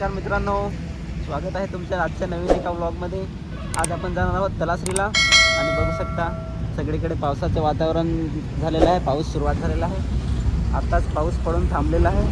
नमस्कार मित्रांनो, स्वागत आहे तुमच्या आजच्या नवीन एका व्लॉगमध्ये. आज आपण जाणार आहोत तलासरीला आणि बघू शकता सगळीकडे पावसाचं वातावरण झालेलं आहे. पाऊस सुरुवात झालेला आहे. आत्ताच पाऊस पडून थांबलेला आहे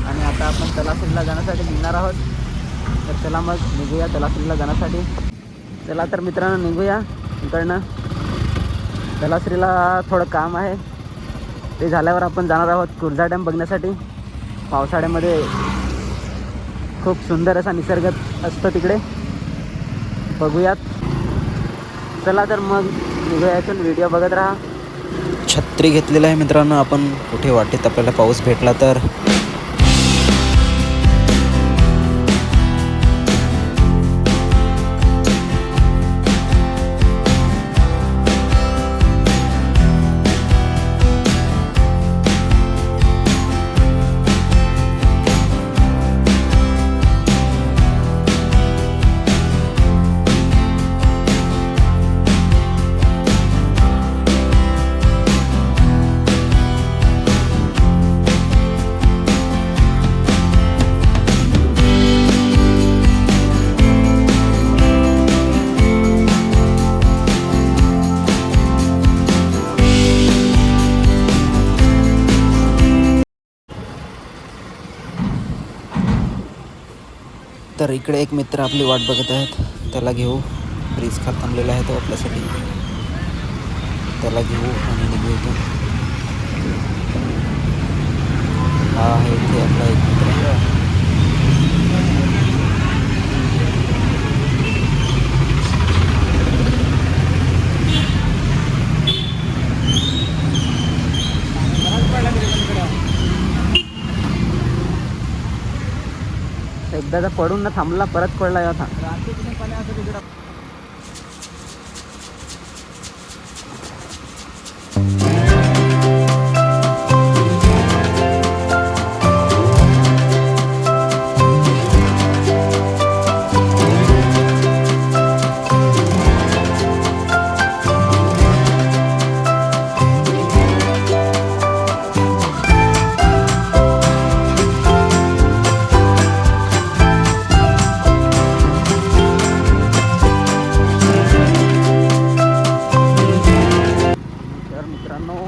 आणि आता आपण तलासरीला जाण्यासाठी निघणार आहोत. तर चला मग निघूया तलासरीला जाण्यासाठी. चला तर मित्रांनो निघूया इकडनं. तलासरीला थोडं काम आहे, ते झाल्यावर आपण जाणार आहोत कुर्जा डॅम बघण्यासाठी. पावसाळ्यामध्ये खूप सुंदर असा निसर्ग असतो तिकडे, बघूयात. चला तर मग निघूया इथून. व्हिडिओ बघत राहा. छत्री घेतलेला आहे मित्रांनो आपण, कुठे वाटेत आपल्याला पाऊस भेटला तर. तर इकडे एक मित्र आपली वाट बघत आहेत, त्याला घेऊ. ब्रिज खाली थांबलेला आहे तो आपल्यासाठी. त्याला घेऊ आणि निघू इथून. हा आहे इथे आपला एक मित्र. एकदा पडून ना थांबला, परत पडला होता.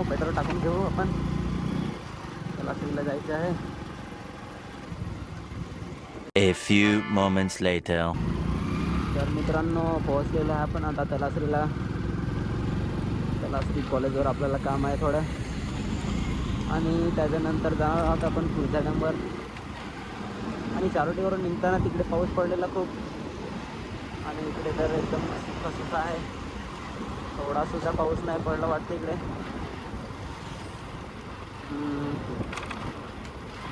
पेट्रोल टाकून घेऊ आपण. तलासरीला जायचं आहे. A few moments later. तर मित्रांनो पोहोचलेलो आहे आपण आता तलासरीला. तलासरी कॉलेजवर आपल्याला काम आहे थोडं, आणि त्याच्यानंतर जाणार आहोत आपण कुर्जा डॅमवर. आणि चारोटीवरून निघताना तिकडे पाऊस पडलेला खूप, आणि इकडे तर एकदम सुका आहे. थोडा सुद्धा पाऊस नाही पडला वाटतं इकडे.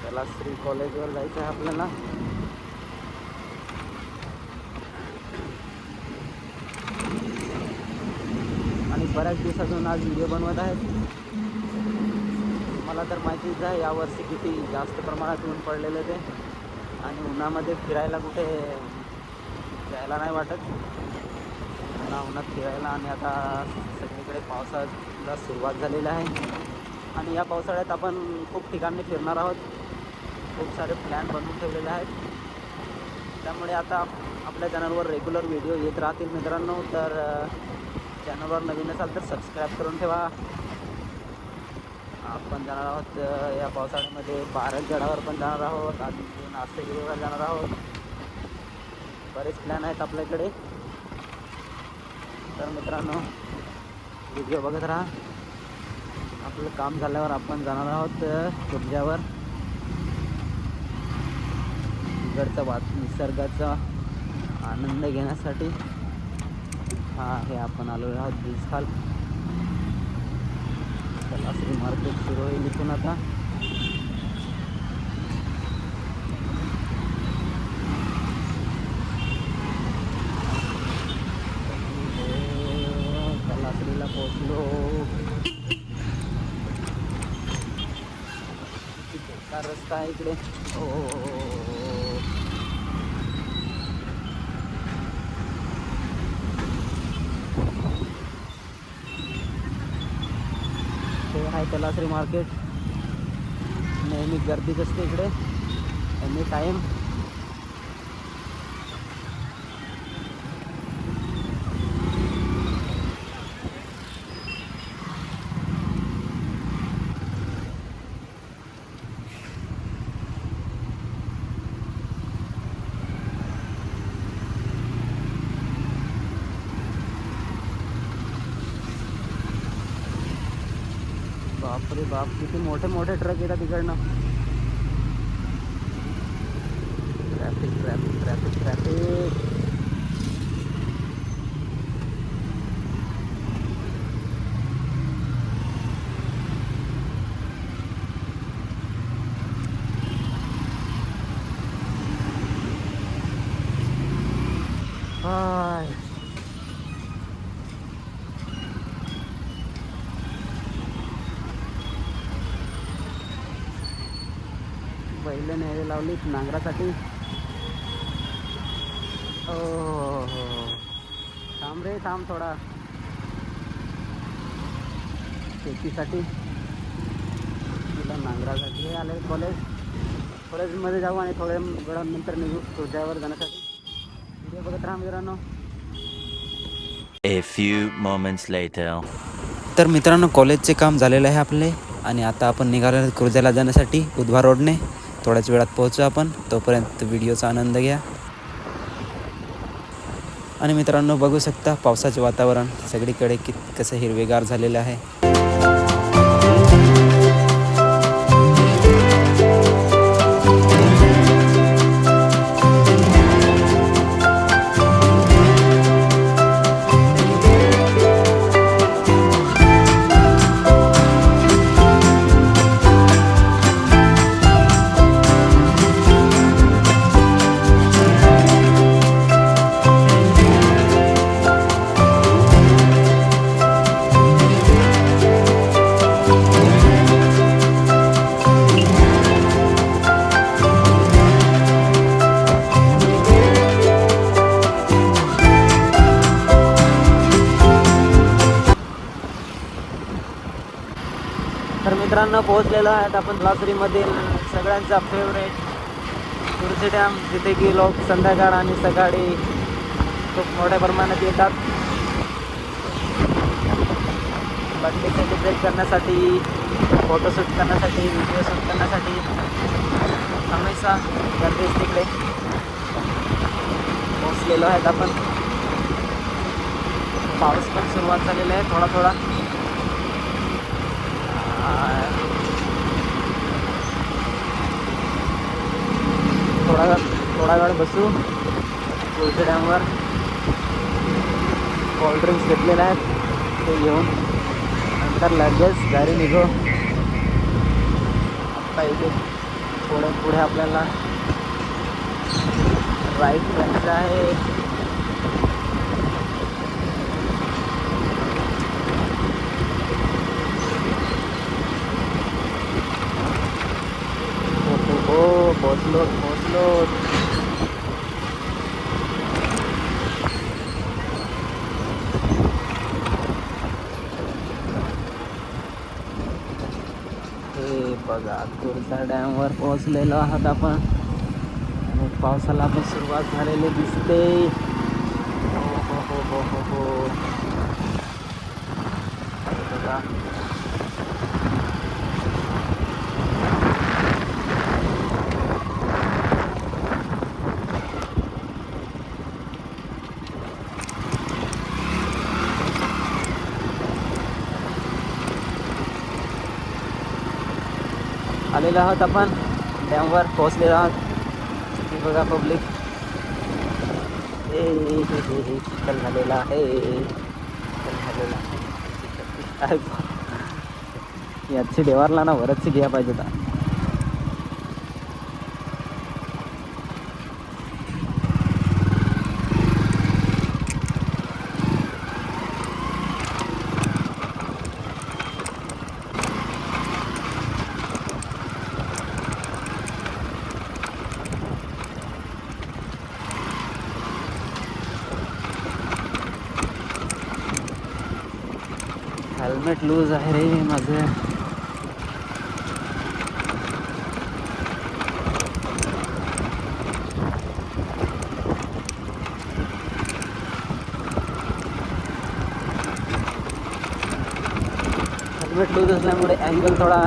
तलासरी कॉलेजवर जायचं आहे आपल्याला. आणि बऱ्याच दिवसातून आज व्हिडिओ बनवत आहेत. मला तर माहितीच आहे यावर्षी किती जास्त प्रमाणात ऊन पडलेलं ते, आणि उन्हामध्ये फिरायला कुठे जायला नाही वाटत. उन्हात फिरायला. आणि आता सगळीकडे पावसाला सुरुवात झालेली आहे, आणि या पावसाळ्यात आपण खूप ठिकाणी फिरणार आहोत. खूप सारे प्लॅन बनवून ठेवलेले आहेत. त्यामुळे आता आपल्या चॅनलवर रेग्युलर व्हिडिओ येत राहतील मित्रांनो. तर चॅनलवर नवीन असाल तर सबस्क्राईब करून ठेवा. आपण जाणार आहोत या पावसाळ्यामध्ये बारडगडावर पण जाणार आहोत, अजून आस्तेगिरीवर जाणार आहोत. बरेच प्लॅन आहेत आपल्याकडे. तर मित्रांनो व्हिडिओ बघत राहा. आपलं काम झाल्यावर आपण जाणार आहोत कुर्जावर. इकडचा निसर्गाचा आनंद घेण्यासाठी. हा हे आपण आलो आहोत ब्रिज खाल. तलासरी मार्केट सुरू होईल इथून आता. तलासरीला पोहोचलो. बेकार रस्ता आहे इकडे. हे आहे तलासरी मार्केट. नेहमी गर्दीच असते इकडे एनी टाईम. अरे बाप, किती मोठे मोठे ट्रक येतात तिकडनं. Traffic traffic traffic traffic. Hi. बैल न्यायला लावलीत नांगरासाठी. ओ हो, थांब रे थांब थोडा. शेतीसाठी तिला नांगरासाठी हे आले. कॉलेजमध्ये जाऊ आणि थोड्या वेळानंतर निघू तुझ्यावर जाण्यासाठी. व्हिडिओ बघत राहा मित्रांनो. A few moments later. तर मित्रांनो, कॉलेजचे काम झालेलं आहे आपले आणि आता आपण निघालो क्रुझरला जाण्यासाठी उधवा रोडने. थोड्याच वेळात पोहोचू आपण. तोपर्यंत व्हिडिओचा आनंद घ्या. आणि मित्रांनो, बघू शकता पावसाचे वातावरण सगळीकडे कसं हिरवेगार झालेलं आहे. तर मित्रांनो, पोहोचलेलो आहेत आपण लासरीमधील सगळ्यांचा फेवरेट तुळशी डॅम, जिथे की लोक संध्याकाळ आणि सकाळी खूप मोठ्या प्रमाणात येतात. बर्थडे सेलिब्रेट करण्यासाठी, फोटोशूट करण्यासाठी, व्हिडिओ शूट करण्यासाठी हमेशा गर्दीच तिकडे. पोहोचलेलो आहेत आपण. पाऊस पण सुरुवात झालेला आहे थोडा थोडा. थोडा वेळ बसू तुळशी डॅमवर. कोल्ड्रिंक्स घेतलेले आहेत ते घेऊन नंतर लगेच घरी निघू. आत्ता इथे थोडं पुढे आपल्याला राईट घ्यायचं आहे. हो पोचलो. हे बघा, तुळसा डॅमवर पोहोचलेलो आहात आपण. पावसाला पण सुरुवात झालेली दिसते. हो बघा. आलेलो आहोत आपण डॅमवर, पोहोचलेलो आहोत. बघा पब्लिक. चिखल झालेला आहे. याची देवारला ना वरच घ्या पाहिजे होता. हेल्मेट लूज आहे रे माझं. हेल्मेट लूज असल्यामुळे अँगल थोडा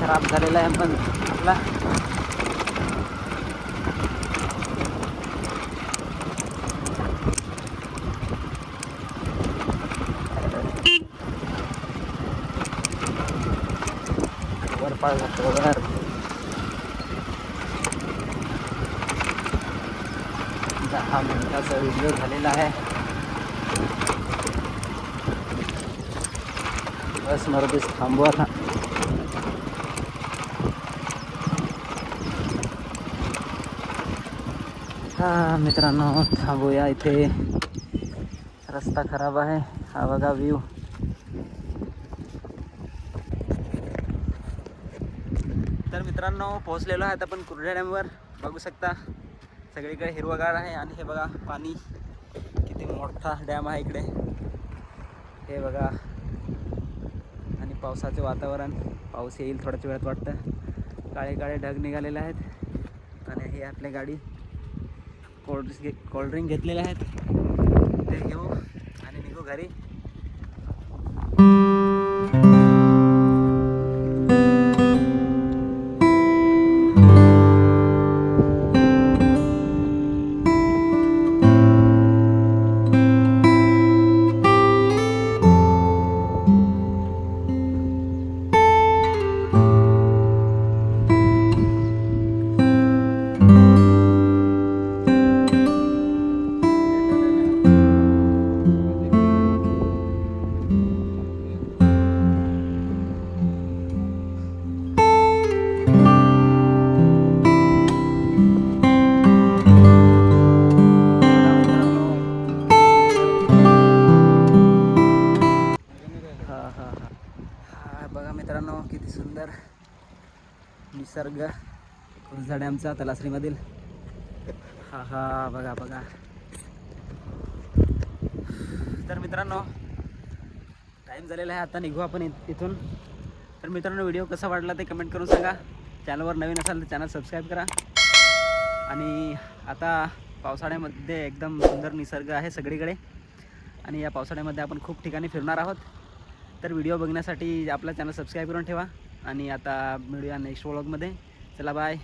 खराब झालेला आहे पण आपला. कपाळ घातल्यावर 10 मिनिटाचा व्हिडिओ झालेला आहे. बस मरतेच थांबू आता. हा मित्रांनो थांबूया इथे. रस्ता खराब आहे. हा बघा व्ह्यू. तर मित्रांनो पोहोचलेलो आहे आपण कुर्डा डॅमवर. बघू शकता सगळीकडे हिरवगार आहे आणि हे बघा पाणी किती मोठा डॅम आहे इकडे. हे बघा आणि पावसाचे वातावरण. पाऊस येईल थोड्याच वेळात वाटतं. काळे काळे ढग निघालेले आहेत आणि ही आपली गाडी कोल्ड्रिंक घेतलेले आहेत. ते घेऊ आणि निघू घरी. बघा मित्रांनो किती सुंदर निसर्ग कुर्डा डॅमचा तलासरीमधील. हा हा बघा बघा. तर मित्रांनो टाईम झालेला आहे. आता निघू आपण इथून. तर मित्रांनो व्हिडिओ कसा वाटला ते कमेंट करून सांगा. चॅनलवर नवीन असाल तर चॅनल सबस्क्राईब करा. आणि आता पावसाळ्यामध्ये एकदम सुंदर निसर्ग आहे सगळीकडे आणि या पावसाळ्यामध्ये आपण खूप ठिकाणी फिरणार आहोत. तर व्हिडिओ बघण्यासाठी आपला चॅनल सबस्क्राईब करून ठेवा. आणि आता मिळूया नेक्स्ट व्लॉगमध्ये. चला बाय.